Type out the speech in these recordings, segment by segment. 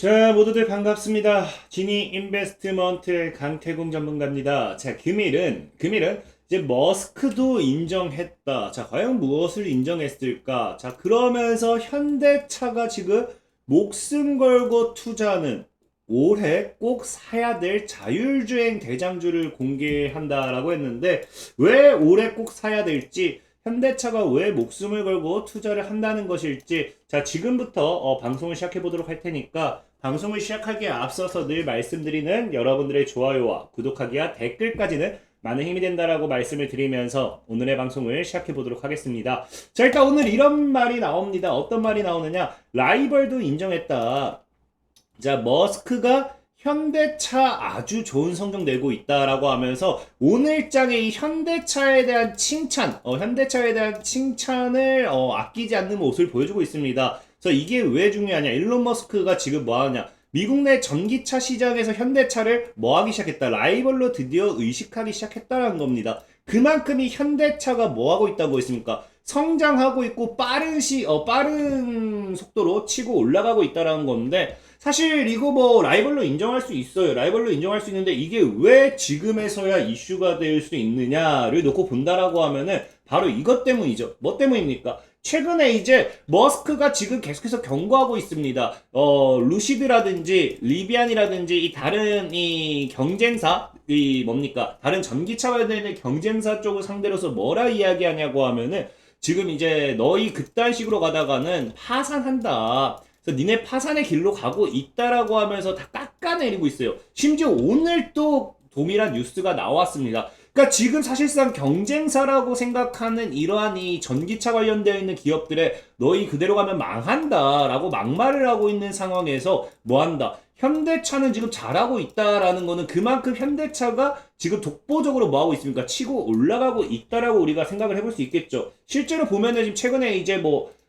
자, 모두들 반갑습니다. 지니 인베스트먼트의 강태공 전문가입니다. 자, 금일은 이제 머스크도 인정했다. 자, 과연 무엇을 인정했을까? 자, 그러면서 현대차가 지금 목숨 걸고 투자하는 올해 꼭 사야 될 자율주행 대장주를 공개한다라고 했는데, 왜 올해 꼭 사야 될지, 현대차가 왜 목숨을 걸고 투자를 한다는 것일지, 자, 지금부터 방송을 시작해 보도록 할 테니까, 방송을 시작하기에 앞서서 늘 말씀드리는 여러분들의 좋아요와 구독하기와 댓글까지는 많은 힘이 된다라고 말씀을 드리면서 오늘의 방송을 시작해 보도록 하겠습니다. 자, 일단 오늘 이런 말이 나옵니다. 어떤 말이 나오느냐? 라이벌도 인정했다. 자, 머스크가 현대차 아주 좋은 성적 내고 있다라고 하면서 오늘 장에 이 현대차에 대한 현대차에 대한 칭찬을 아끼지 않는 모습을 보여주고 있습니다. 그래서 이게 왜 중요하냐? 일론 머스크가 지금 뭐 하냐? 미국 내 전기차 시장에서 현대차를 뭐 하기 시작했다? 라이벌로 드디어 의식하기 시작했다는 겁니다. 그만큼 이 현대차가 뭐 하고 있다고 했습니까? 성장하고 있고 빠른 속도로 치고 올라가고 있다는 건데, 사실 이거 뭐 라이벌로 인정할 수 있어요. 라이벌로 인정할 수 있는데 이게 왜 지금에서야 이슈가 될 수 있느냐를 놓고 본다라고 하면은 바로 이것 때문이죠. 뭐 때문입니까? 최근에 이제 머스크가 지금 계속해서 경고하고 있습니다. 루시드라든지 리비안이라든지 이 다른 이 경쟁사 다른 전기차 관련된 경쟁사 쪽을 상대로서 뭐라 이야기하냐고 하면은 지금 이제 너희 그딴 식으로 가다가는 파산한다. 그래서 니네 파산의 길로 가고 있다라고 하면서 다 깎아내리고 있어요. 심지어 오늘 또 동일한 뉴스가 나왔습니다. 그러니까 지금 사실상 경쟁사라고 생각하는 이러한 이 전기차 관련되어 있는 기업들의 너희 그대로 가면 망한다라고 막말을 하고 있는 상황에서 뭐한다? 현대차는 지금 잘하고 있다라는 거는 그만큼 현대차가 지금 독보적으로 뭐하고 있습니까? 치고 올라가고 있다라고 우리가 생각을 해볼 수 있겠죠. 실제로 보면은 지금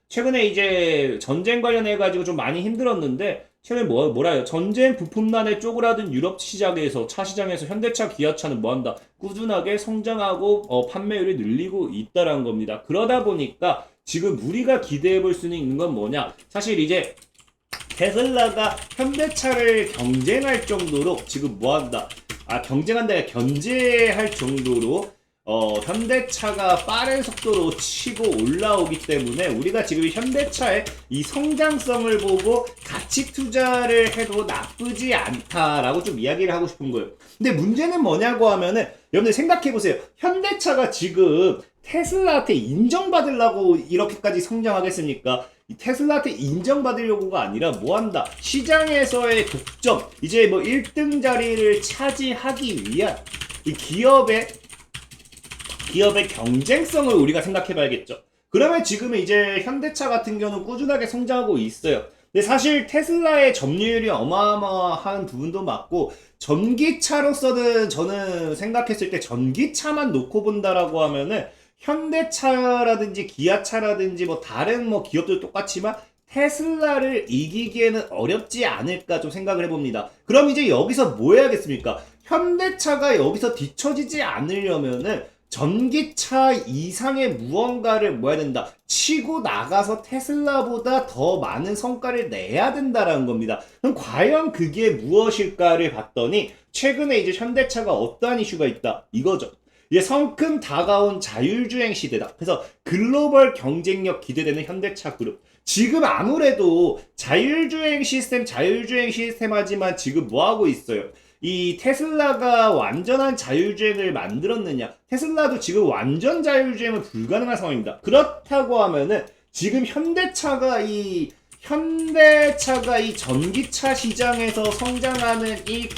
최근에 이제 전쟁 관련해가지고 좀 많이 힘들었는데, 최근에 뭐라요? 전쟁 부품난에 쪼그라든 유럽 시장에서, 차 시장에서 현대차, 기아차는 뭐한다? 꾸준하게 성장하고, 판매율이 늘리고 있다라는 겁니다. 그러다 보니까 지금 우리가 기대해 볼 수 있는 건 뭐냐? 사실 이제 테슬라가 현대차를 경쟁할 정도로 지금 뭐한다? 경쟁한다, 견제할 정도로 현대차가 빠른 속도로 치고 올라오기 때문에 우리가 지금 현대차의 이 성장성을 보고 가치 투자를 해도 나쁘지 않다라고 좀 이야기를 하고 싶은 거예요. 근데 문제는 뭐냐고 하면은 여러분들 생각해보세요. 현대차가 지금 테슬라한테 인정받으려고 이렇게까지 성장하겠습니까? 이 테슬라한테 인정받으려고가 아니라 뭐한다? 시장에서의 독점, 이제 뭐 1등 자리를 차지하기 위한 이 기업의 경쟁성을 우리가 생각해 봐야겠죠. 그러면 지금 이제 현대차 같은 경우는 꾸준하게 성장하고 있어요. 근데 사실 테슬라의 점유율이 어마어마한 부분도 맞고, 전기차로서는 저는 생각했을 때 전기차만 놓고 본다라고 하면은 현대차라든지 기아차라든지 뭐 다른 뭐 기업들 똑같지만 테슬라를 이기기에는 어렵지 않을까 좀 생각을 해봅니다. 그럼 이제 여기서 뭐 해야겠습니까? 현대차가 여기서 뒤처지지 않으려면은 전기차 이상의 무언가를 뭐 해야 된다? 치고 나가서 테슬라보다 더 많은 성과를 내야 된다라는 겁니다. 그럼 과연 그게 무엇일까를 봤더니 최근에 이제 현대차가 어떠한 이슈가 있다? 이거죠. 이제 성큼 다가온 자율주행 시대다. 그래서 글로벌 경쟁력 기대되는 현대차 그룹. 지금 아무래도 자율주행 시스템 하지만 지금 뭐 하고 있어요? 이 테슬라가 완전한 자율주행을 만들었느냐? 테슬라도 지금 완전 자율주행은 불가능한 상황입니다. 그렇다고 하면은 지금 현대차가 이 전기차 시장에서 성장하는 이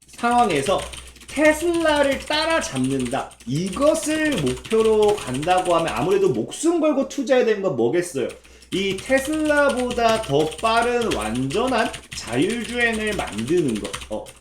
상황에서 테슬라를 따라잡는다. 이것을 목표로 간다고 하면 아무래도 목숨 걸고 투자해야 되는 건 뭐겠어요? 이 테슬라보다 더 빠른 완전한 자율주행을 만드는 것.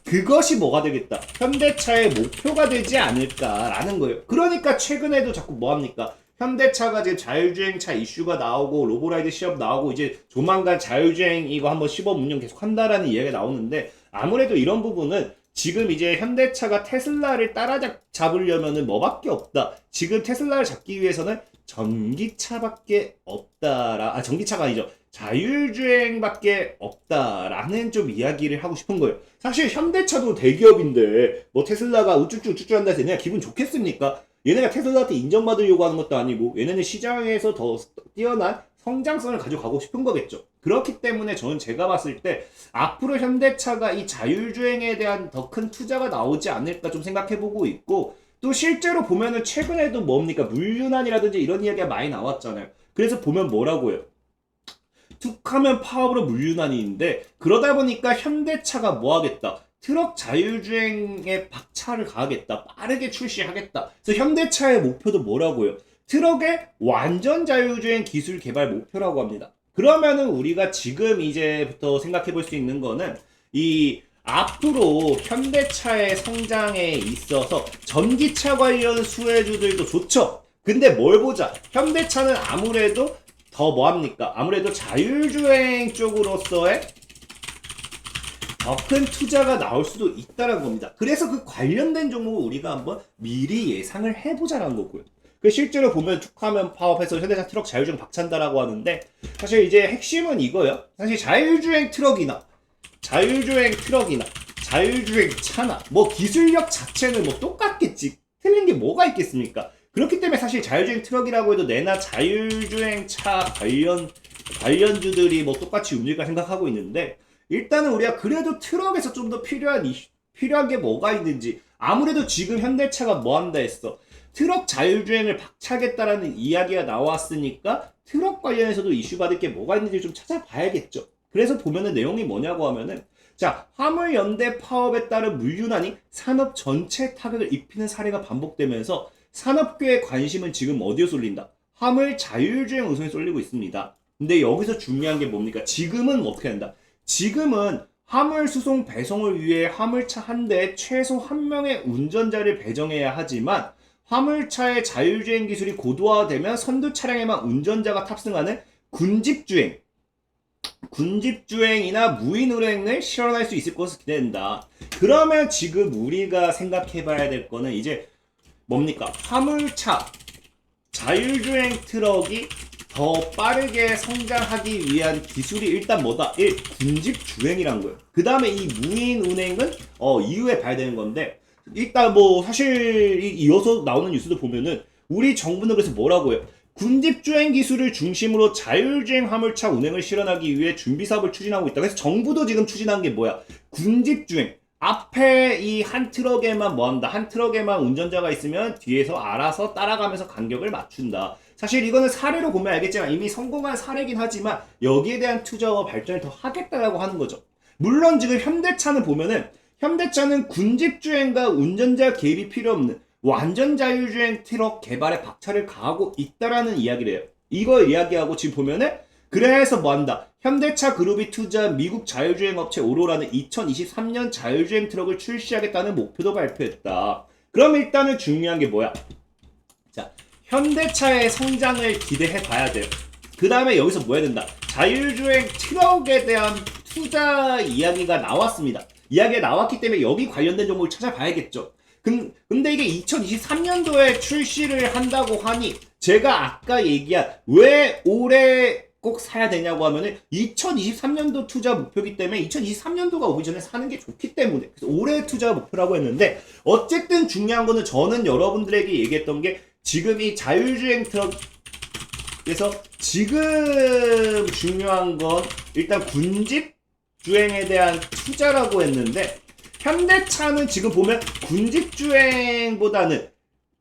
그것이 뭐가 되겠다? 현대차의 목표가 되지 않을까라는 거예요. 그러니까 최근에도 자꾸 뭐합니까? 현대차가 지금 자율주행차 이슈가 나오고 로보라이드 시험 나오고 이제 조만간 자율주행 이거 한번 시범 운영 계속 한다라는 이야기가 나오는데, 아무래도 이런 부분은 지금 이제 현대차가 테슬라를 따라잡으려면은 뭐밖에 없다. 지금 테슬라를 잡기 위해서는 전기차밖에 없다라. 전기차가 아니죠. 자율주행밖에 없다라는 좀 이야기를 하고 싶은 거예요. 사실 현대차도 대기업인데 뭐 테슬라가 우쭈쭈 한다 해서 얘네가 기분 좋겠습니까? 얘네가 테슬라한테 인정받으려고 하는 것도 아니고 얘네는 시장에서 더 뛰어난 성장성을 가져가고 싶은 거겠죠. 그렇기 때문에 저는 제가 봤을 때 앞으로 현대차가 이 자율주행에 대한 더 큰 투자가 나오지 않을까 좀 생각해보고 있고, 또 실제로 보면은 최근에도 뭡니까 물류난이라든지 이런 이야기가 많이 나왔잖아요. 그래서 보면 뭐라고요? 툭하면 파업으로 물류난이 있는데, 그러다 보니까 현대차가 뭐 하겠다? 트럭 자율주행에 박차를 가하겠다. 빠르게 출시하겠다. 그래서 현대차의 목표도 뭐라고요? 트럭의 완전 자율주행 기술 개발 목표라고 합니다. 그러면은 우리가 지금 이제부터 생각해 볼 수 있는 거는 이 앞으로 현대차의 성장에 있어서 전기차 관련 수혜주들도 좋죠. 근데 뭘 보자? 현대차는 아무래도 더 뭐합니까? 아무래도 자율주행 쪽으로서의 더 큰 투자가 나올 수도 있다는 겁니다. 그래서 그 관련된 종목을 우리가 한번 미리 예상을 해보자는 거고요. 그 실제로 보면 툭하면 파업해서 현대차 트럭 자율주행 박찬다라고 하는데, 사실 이제 핵심은 이거예요. 사실 자율주행 트럭이나 자율주행 차나 뭐 기술력 자체는 뭐 똑같겠지. 틀린 게 뭐가 있겠습니까? 그렇기 때문에 사실 자율주행 트럭이라고 해도 내나 자율주행 차 관련주들이 뭐 똑같이 움직일까 생각하고 있는데, 일단은 우리가 그래도 트럭에서 좀 더 필요한 게 뭐가 있는지, 아무래도 지금 현대차가 뭐 한다 했어? 트럭 자율주행을 박차겠다라는 이야기가 나왔으니까 트럭 관련해서도 이슈 받을 게 뭐가 있는지 좀 찾아봐야겠죠. 그래서 보면은 내용이 뭐냐고 하면은, 자, 화물연대 파업에 따른 물류난이 산업 전체 타격을 입히는 사례가 반복되면서 산업계의 관심은 지금 어디에 쏠린다? 화물 자율주행 우선에 쏠리고 있습니다. 근데 여기서 중요한 게 뭡니까? 지금은 어떻게 한다? 지금은 화물 수송 배송을 위해 화물차 한 대에 최소 한 명의 운전자를 배정해야 하지만, 화물차의 자율주행 기술이 고도화되면 선두 차량에만 운전자가 탑승하는 군집주행이나 무인운행을 실현할 수 있을 것으로 기대된다. 그러면 지금 우리가 생각해봐야 될 거는 이제 뭡니까? 화물차 자율주행 트럭이 더 빠르게 성장하기 위한 기술이 일단 뭐다? 군집주행이란 거예요. 그 다음에 이 무인운행은 이후에 봐야 되는 건데, 일단 뭐 사실 이어서 나오는 뉴스도 보면은 우리 정부는 그래서 뭐라고 해요? 군집주행 기술을 중심으로 자율주행 화물차 운행을 실현하기 위해 준비 사업을 추진하고 있다. 그래서 정부도 지금 추진한 게 뭐야? 군집주행. 앞에 이 한 트럭에만 뭐 한다? 한 트럭에만 운전자가 있으면 뒤에서 알아서 따라가면서 간격을 맞춘다. 사실 이거는 사례로 보면 알겠지만 이미 성공한 사례긴 하지만 여기에 대한 투자와 발전을 더 하겠다라고 하는 거죠. 물론 지금 현대차는 보면은, 현대차는 군집주행과 운전자 개입이 필요 없는 완전 자율주행 트럭 개발에 박차를 가하고 있다라는 이야기를 해요. 이걸 이야기하고 지금 보면은, 그래서 뭐 한다? 현대차 그룹이 투자한 미국 자율주행 업체 오로라는 2023년 자율주행 트럭을 출시하겠다는 목표도 발표했다. 그럼 일단은 중요한 게 뭐야? 자, 현대차의 성장을 기대해 봐야 돼요. 그 다음에 여기서 뭐 해야 된다? 자율주행 트럭에 대한 투자 이야기가 나왔습니다. 이야기가 나왔기 때문에 여기 관련된 정보를 찾아봐야겠죠. 근데 이게 2023년도에 출시를 한다고 하니, 제가 아까 얘기한 왜 올해 꼭 사야 되냐고 하면은 2023년도 투자 목표이기 때문에 2023년도가 오기 전에 사는 게 좋기 때문에, 그래서 올해 투자 목표라고 했는데, 어쨌든 중요한 거는 저는 여러분들에게 얘기했던 게, 지금 이 자율주행 트럭에서 지금 중요한 건 일단 군집 주행에 대한 투자라고 했는데, 현대차는 지금 보면 군집주행보다는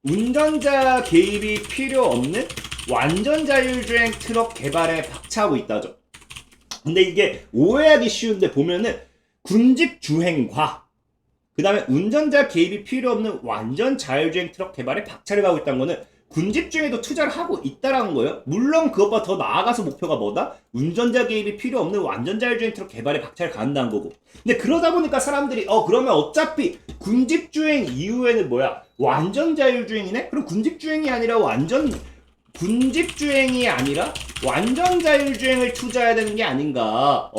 운전자 개입이 필요 없는 완전 자율주행 트럭 개발에 박차하고 있다죠. 근데 이게 오해하기 쉬운데, 보면은 군집주행과 그 다음에 운전자 개입이 필요 없는 완전 자율주행 트럭 개발에 박차를 가고 있다는 거는 군집주행에도 투자를 하고 있다라는 거예요. 물론 그것보다 더 나아가서 목표가 뭐다? 운전자 개입이 필요 없는 완전 자율주행 트럭 개발에 박차를 가한다는 거고. 근데 그러다 보니까 사람들이 그러면 어차피 군집주행 이후에는 뭐야? 완전 자율주행이네? 그럼 군집주행이 아니라 완전 자율주행을 투자해야 되는 게 아닌가?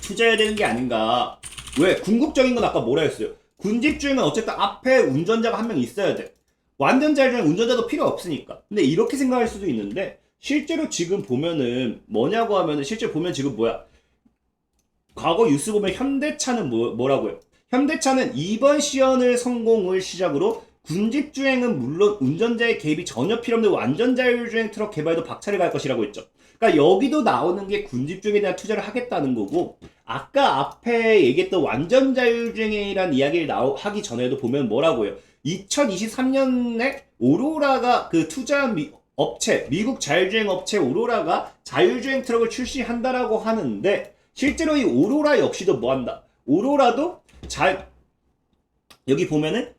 투자해야 되는 게 아닌가? 왜? 궁극적인 건 아까 뭐라 했어요? 군집주행은 어쨌든 앞에 운전자가 한 명 있어야 돼. 완전 자율주행 운전자도 필요 없으니까. 근데 이렇게 생각할 수도 있는데, 실제로 지금 보면은 뭐냐고 하면은 실제 보면 지금 뭐야? 과거 뉴스 보면 현대차는 뭐라고요? 현대차는 이번 시연을 성공을 시작으로 군집주행은 물론 운전자의 개입이 전혀 필요 없는 완전 자율주행 트럭 개발도 박차를 갈 것이라고 했죠. 그러니까 여기도 나오는 게 군집주행에 대한 투자를 하겠다는 거고, 아까 앞에 얘기했던 완전 자율주행이란 이야기를 하기 전에도 보면 뭐라고요? 2023년에 오로라가 그 투자 업체, 미국 자율주행 업체 오로라가 자율주행 트럭을 출시한다라고 하는데, 실제로 이 오로라 역시도 뭐한다? 오로라도 여기 보면은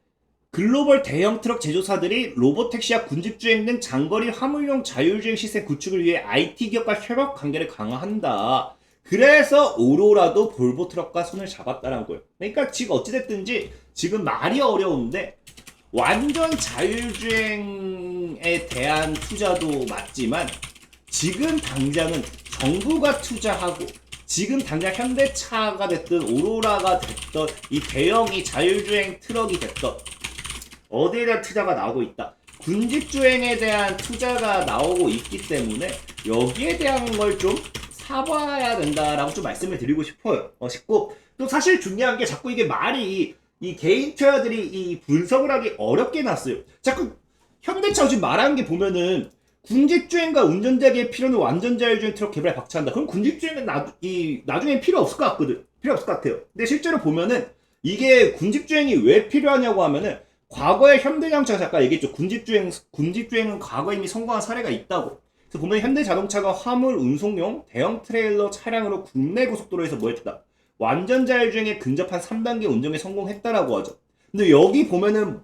글로벌 대형 트럭 제조사들이 로보택시와 군집주행 등 장거리 화물용 자율주행 시스템 구축을 위해 IT 기업과 협업 관계를 강화한다. 그래서 오로라도 볼보 트럭과 손을 잡았다는 거예요. 그러니까 지금 어찌됐든지 지금 말이 어려운데 완전 자율주행에 대한 투자도 맞지만 지금 당장은 정부가 투자하고 지금 당장 현대차가 됐든 오로라가 됐든 이 대형이 자율주행 트럭이 됐든 어디에 대한 투자가 나오고 있다. 군집주행에 대한 투자가 나오고 있기 때문에 여기에 대한 걸 좀 사봐야 된다라고 좀 말씀을 드리고 싶고 또 사실 중요한 게 자꾸 이게 말이 이 개인 투자들이 이 분석을 하기 어렵게 놨어요. 자꾸 현대차 지금 말하는 게 보면은 군집주행과 운전자에게 필요는 완전 자율주행 트럭 개발에 박차한다. 그럼 군집주행은 나중에 필요 없을 것 같거든. 필요 없을 것 같아요. 근데 실제로 보면은 이게 군집주행이 왜 필요하냐고 하면은 과거에 현대자동차가 아까 얘기했죠. 군집주행은 과거에 이미 성공한 사례가 있다고. 그래서 보면 현대자동차가 화물 운송용 대형 트레일러 차량으로 국내 고속도로에서 뭐 했다? 완전 자율주행에 근접한 3단계 운전에 성공했다라고 하죠. 근데 여기 보면은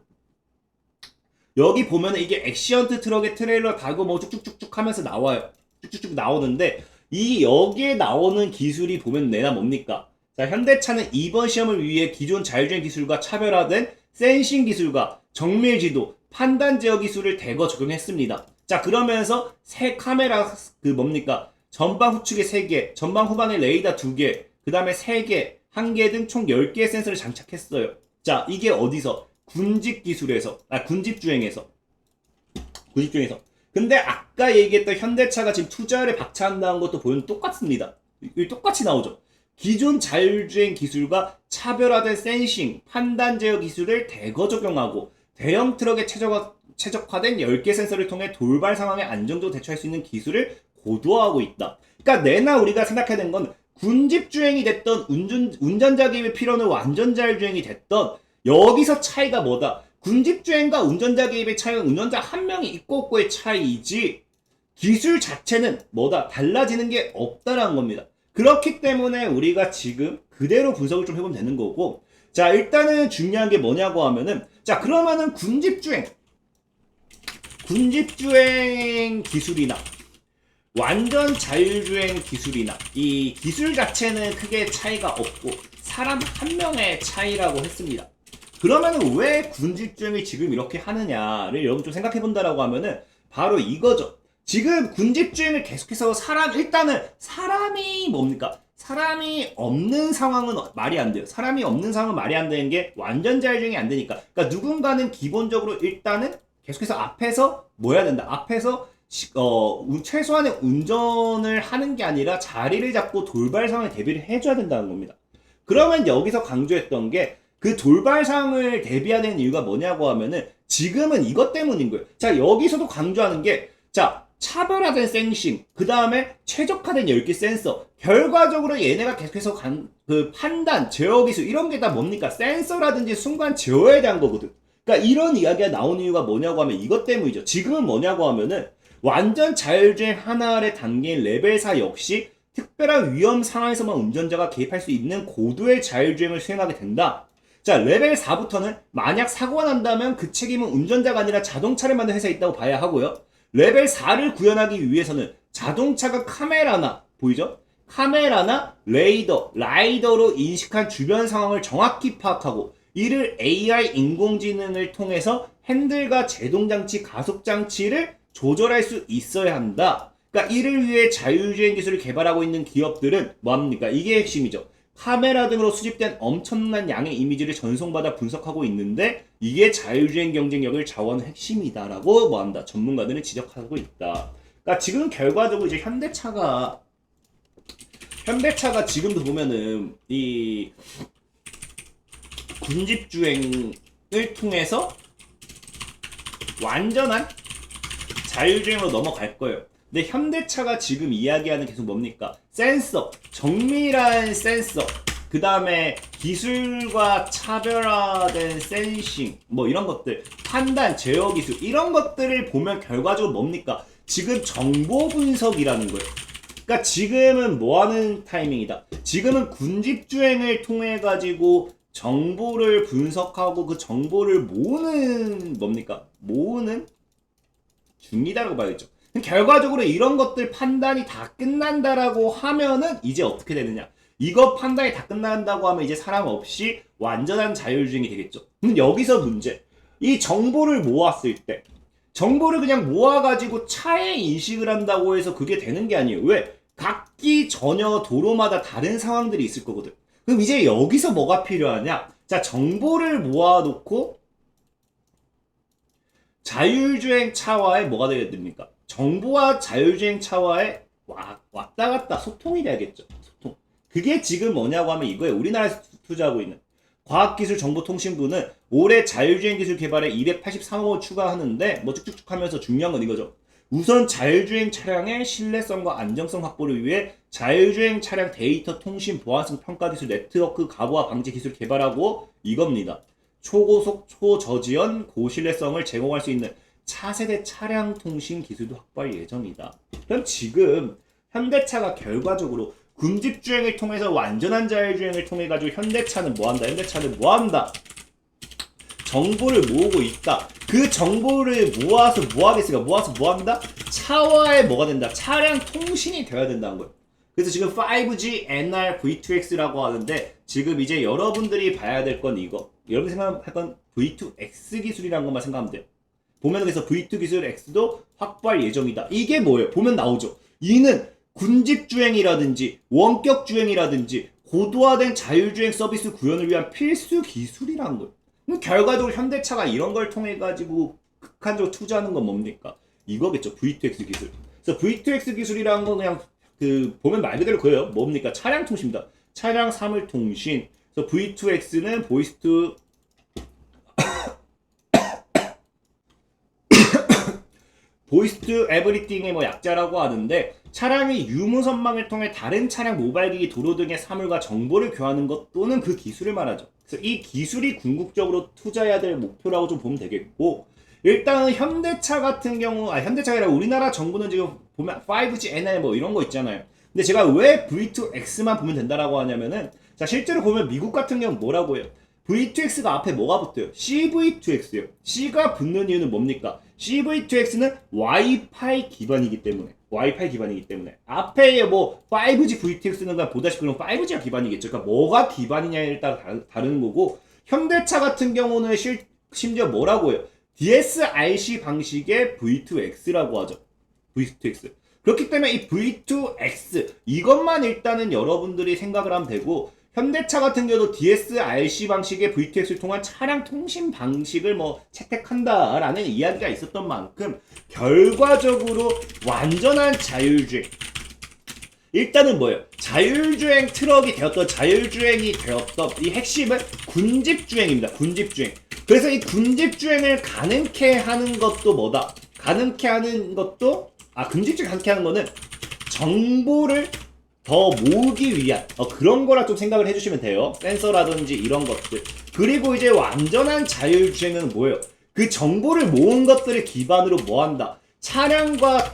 이게 액시언트 트럭에 트레일러 달고 뭐 쭉쭉쭉쭉 하면서 나와요. 쭉쭉쭉 나오는데 여기에 나오는 기술이 보면 내나 뭡니까? 자, 현대차는 이번 시험을 위해 기존 자율주행 기술과 차별화된 센싱 기술과 정밀 지도, 판단 제어 기술을 대거 적용했습니다. 자, 그러면서 새 카메라 전방 후측에 3개, 전방 후방에 레이더 2개, 그 다음에 3개, 1개 등 총 10개의 센서를 장착했어요. 자, 이게 어디서? 군집주행에서. 근데 아까 얘기했던 현대차가 지금 투자를 박차한다는 것도 보면 똑같습니다. 똑같이 나오죠. 기존 자율주행 기술과 차별화된 센싱, 판단 제어 기술을 대거 적용하고 대형 트럭에 최적화된 10개 센서를 통해 돌발 상황에 안정적으로 대처할 수 있는 기술을 고도화하고 있다. 그러니까 내나 우리가 생각해야 되는 건 군집주행이 됐던 운전자 개입이 필요는 완전 자율주행이 됐던 여기서 차이가 뭐다? 군집주행과 운전자 개입의 차이는 운전자 한 명이 있고 없고의 차이이지 기술 자체는 뭐다? 달라지는 게 없다라는 겁니다. 그렇기 때문에 우리가 지금 그대로 분석을 좀 해보면 되는 거고, 자, 일단은 중요한 게 뭐냐고 하면은, 자, 그러면은 군집주행 기술이나 완전 자율주행 기술이나 이 기술 자체는 크게 차이가 없고 사람 한 명의 차이라고 했습니다. 그러면은 왜 군집주행을 지금 이렇게 하느냐를 여러분 좀 생각해 본다라고 하면은 바로 이거죠. 지금 군집주행을 계속해서 일단은 사람이 뭡니까? 사람이 없는 상황은 말이 안 돼요. 사람이 없는 상황은 말이 안 되는 게 완전 자율주행이 안 되니까. 그러니까 누군가는 기본적으로 일단은 계속해서 앞에서 뭐 해야 된다? 앞에서 최소한의 운전을 하는 게 아니라 자리를 잡고 돌발 상황에 대비를 해줘야 된다는 겁니다. 그러면 여기서 강조했던 게 그 돌발 상황을 대비하는 이유가 뭐냐고 하면은 지금은 이것 때문인 거예요. 자, 여기서도 강조하는 게 자, 차별화된 센싱, 그 다음에 최적화된 10개 센서, 결과적으로 얘네가 계속해서 그 판단, 제어 기술 이런 게 다 뭡니까? 센서라든지 순간 제어에 대한 거거든. 그러니까 이런 이야기가 나온 이유가 뭐냐고 하면 이것 때문이죠. 지금은 뭐냐고 하면은 완전 자율주행 하나 아래 단계인 레벨 4 역시 특별한 위험 상황에서만 운전자가 개입할 수 있는 고도의 자율주행을 수행하게 된다. 자, 레벨 4부터는 만약 사고가 난다면 그 책임은 운전자가 아니라 자동차를 만든 회사에 있다고 봐야 하고요. 레벨 4를 구현하기 위해서는 자동차가 카메라나, 보이죠? 카메라나 라이더로 인식한 주변 상황을 정확히 파악하고 이를 AI 인공지능을 통해서 핸들과 제동장치, 가속장치를 조절할 수 있어야 한다. 그러니까 이를 위해 자율주행 기술을 개발하고 있는 기업들은 뭐합니까? 이게 핵심이죠. 카메라 등으로 수집된 엄청난 양의 이미지를 전송받아 분석하고 있는데 이게 자율주행 경쟁력을 좌우하는 핵심이다라고 뭐한다? 전문가들은 지적하고 있다. 그러니까 지금 결과적으로 이제 현대차가 지금도 보면은 이 군집주행을 통해서 완전한 자율주행으로 넘어갈 거예요. 근데 현대차가 지금 이야기하는 계속 뭡니까? 센서, 정밀한 센서, 그 다음에 기술과 차별화된 센싱, 뭐 이런 것들, 판단, 제어 기술, 이런 것들을 보면 결과적으로 뭡니까? 지금 정보 분석이라는 거예요. 그러니까 지금은 뭐 하는 타이밍이다? 지금은 군집주행을 통해 가지고 정보를 분석하고 그 정보를 모으는 뭡니까? 모으는 중이다라고 봐야겠죠. 결과적으로 이런 것들 판단이 다 끝난다라고 하면은 이제 어떻게 되느냐? 이거 판단이 다 끝난다고 하면 이제 사람 없이 완전한 자율주행이 되겠죠. 그럼 여기서 문제. 이 정보를 모았을 때 정보를 그냥 모아가지고 차에 인식을 한다고 해서 그게 되는 게 아니에요. 왜? 각기 전혀 도로마다 다른 상황들이 있을 거거든. 그럼 이제 여기서 뭐가 필요하냐? 자, 정보를 모아놓고 자율주행 차와의 뭐가 되어야 됩니까? 정보와 자율주행 차와의 왔다 갔다 소통이 돼야겠죠. 소통. 그게 지금 뭐냐고 하면 이거예요. 우리나라에서 투자하고 있는 과학기술정보통신부는 올해 자율주행 기술 개발에 283억 추가하는데 뭐 쭉쭉쭉 하면서 중요한 건 이거죠. 우선 자율주행 차량의 신뢰성과 안정성 확보를 위해 자율주행 차량 데이터 통신 보안성 평가 기술 네트워크 가부화 방지 기술 개발하고 이겁니다. 초고속 초저지연 고신뢰성을 제공할 수 있는 차세대 차량 통신 기술도 확보할 예정이다. 그럼 지금 현대차가 결과적으로 군집주행을 통해서 완전한 자율주행을 통해 가지고 현대차는 뭐한다? 정보를 모으고 있다. 그 정보를 모아서 뭐하겠습니까? 모아서 뭐합니다? 차와의 뭐가 된다? 차량 통신이 되어야 된다는 거예요. 그래서 지금 5G NR V2X라고 하는데 지금 이제 여러분들이 봐야 될 건 이거. 여러분이 생각할 건 V2X 기술이라는 것만 생각하면 돼요. 보면 그래서 V2 기술 X도 확보할 예정이다. 이게 뭐예요? 보면 나오죠. 이는 군집주행이라든지 원격주행이라든지 고도화된 자율주행 서비스 구현을 위한 필수 기술이라는 거예요. 그럼 결과적으로 현대차가 이런 걸 통해 가지고 극한적으로 투자하는 건 뭡니까? 이거겠죠. V2X 기술. 그래서 V2X 기술이라는 건 그냥 보면 말 그대로 그래요. 뭡니까? 차량 통신입니다. 차량 사물 통신. 그래서 V2X는 보이스 투 보이스 투 에브리띵의 뭐 약자라고 하는데 차량이 유무선망을 통해 다른 차량 모바일기기 도로 등의 사물과 정보를 교환하는 것 또는 그 기술을 말하죠. 그래서 이 기술이 궁극적으로 투자해야 될 목표라고 좀 보면 되겠고 일단은 현대차 같은 경우 현대차가 아니라 우리나라 정부는 지금 보면 5G NR 뭐 이런 거 있잖아요. 근데 제가 왜 V2X만 보면 된다라고 하냐면은 자 실제로 보면 미국 같은 경우 뭐라고 해요? V2X가 앞에 뭐가 붙어요? CV2X예요. C가 붙는 이유는 뭡니까? CV2X는 와이파이 기반이기 때문에 앞에 뭐 5G V2X는 보다시피 그럼 5G가 기반이겠죠. 그러니까 뭐가 기반이냐에 따라 다른 거고 현대차 같은 경우는 심지어 뭐라고 해요? DSRC 방식의 V2X라고 하죠. V2X. 그렇기 때문에 이 V2X 이것만 일단은 여러분들이 생각을 하면 되고 현대차 같은 경우도 DSRC 방식의 V2X를 통한 차량 통신 방식을 뭐 채택한다라는 이야기가 있었던 만큼 결과적으로 완전한 자율주행 일단은 뭐예요? 자율주행 트럭이 되었던 자율주행이 되었던 이 핵심은 군집주행입니다. 군집주행. 그래서 이 군집주행을 가능케 하는 것도 뭐다? 군집주행 가능케 하는 거는 정보를 더 모으기 위한 그런 거라 좀 생각을 해주시면 돼요. 센서라든지 이런 것들. 그리고 이제 완전한 자율주행은 뭐예요? 그 정보를 모은 것들을 기반으로 뭐한다? 차량과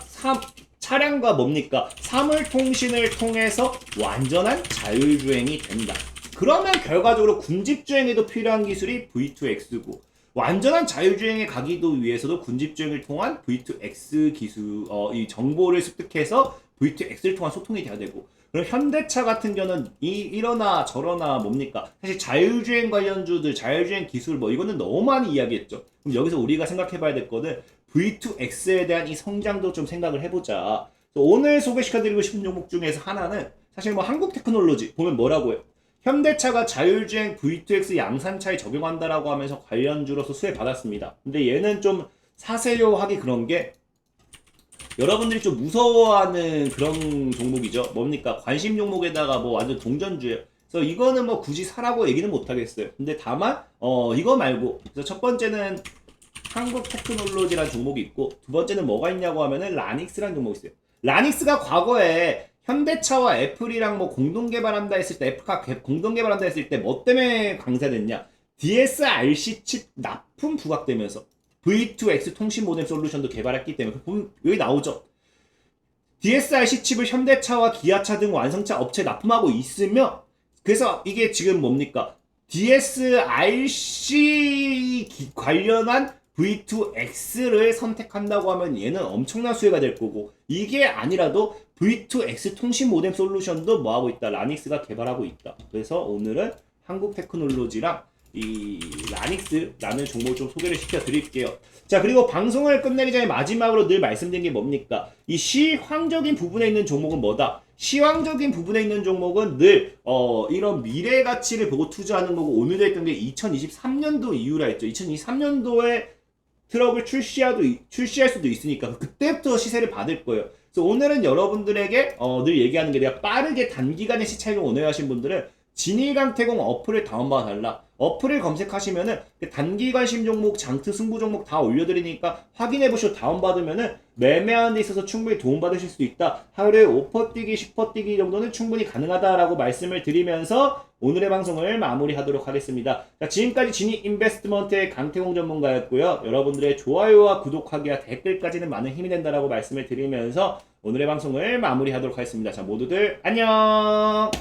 뭡니까? 사물통신을 통해서 완전한 자율주행이 된다. 그러면 결과적으로 군집주행에도 필요한 기술이 V2X고 완전한 자율주행에 가기도 위해서도 군집주행을 통한 V2X 기술, 이 정보를 습득해서 V2X를 통한 소통이 돼야 되고 그럼 현대차 같은 경우는 이러나 저러나 뭡니까? 사실 자율주행 관련주들, 자율주행 기술 뭐 이거는 너무 많이 이야기했죠. 그럼 여기서 우리가 생각해봐야 될 거는 V2X에 대한 이 성장도 좀 생각을 해보자. 오늘 소개시켜드리고 싶은 종목 중에서 하나는 사실 뭐 한국테크놀로지 보면 뭐라고 해요? 현대차가 자율주행 V2X 양산차에 적용한다라고 하면서 관련주로서 수혜 받았습니다. 근데 얘는 좀 사세요 하기 그런 게 여러분들이 좀 무서워하는 그런 종목이죠. 뭡니까? 관심 종목에다가 뭐 완전 동전주예요. 그래서 이거는 뭐 굳이 사라고 얘기는 못 하겠어요. 근데 다만 이거 말고 그래서 첫 번째는 한국테크놀로지라는 종목이 있고 두 번째는 뭐가 있냐고 하면은 라닉스라는 종목이 있어요. 라닉스가 과거에 현대차와 애플이랑 뭐 공동 개발한다 했을 때 애플과 공동 개발한다 했을 때 뭐 때문에 강세됐냐? DSRC 칩 납품 부각되면서 V2X 통신 모뎀 솔루션도 개발했기 때문에 여기 나오죠. DSRC 칩을 현대차와 기아차 등 완성차 업체에 납품하고 있으며 그래서 이게 지금 뭡니까? DSRC 관련한 V2X를 선택한다고 하면 얘는 엄청난 수혜가 될 거고 이게 아니라도 V2X 통신 모뎀 솔루션도 뭐하고 있다? 라닉스가 개발하고 있다. 그래서 오늘은 한국테크놀로지랑 이 라닉스라는 종목을 좀 소개를 시켜 드릴게요. 자, 그리고 방송을 끝내기 전에 마지막으로 늘 말씀드린 게 뭡니까? 이 시황적인 부분에 있는 종목은 뭐다? 시황적인 부분에 있는 종목은 늘 이런 미래 가치를 보고 투자하는 거고 오늘도 했던 게 2023년도 이후라 했죠. 2023년도에 트럭을 출시할 수도 있으니까 그때부터 시세를 받을 거예요. 그래서 오늘은 여러분들에게 늘 얘기하는 게 내가 빠르게 단기간에 시차익을 원하시는 분들은 진일강태공 어플을 다운받아 달라. 어플을 검색하시면은 단기 관심 종목, 장트 승부 종목 다 올려드리니까 확인해보시고 다운받으면은 매매하는 데 있어서 충분히 도움받으실 수 있다. 하루에 5퍼 뛰기, 10퍼 뛰기 정도는 충분히 가능하다라고 말씀을 드리면서 오늘의 방송을 마무리하도록 하겠습니다. 자, 지금까지 지니 인베스트먼트의 강태공 전문가였고요. 여러분들의 좋아요와 구독하기와 댓글까지는 많은 힘이 된다라고 말씀을 드리면서 오늘의 방송을 마무리하도록 하겠습니다. 자, 모두들 안녕!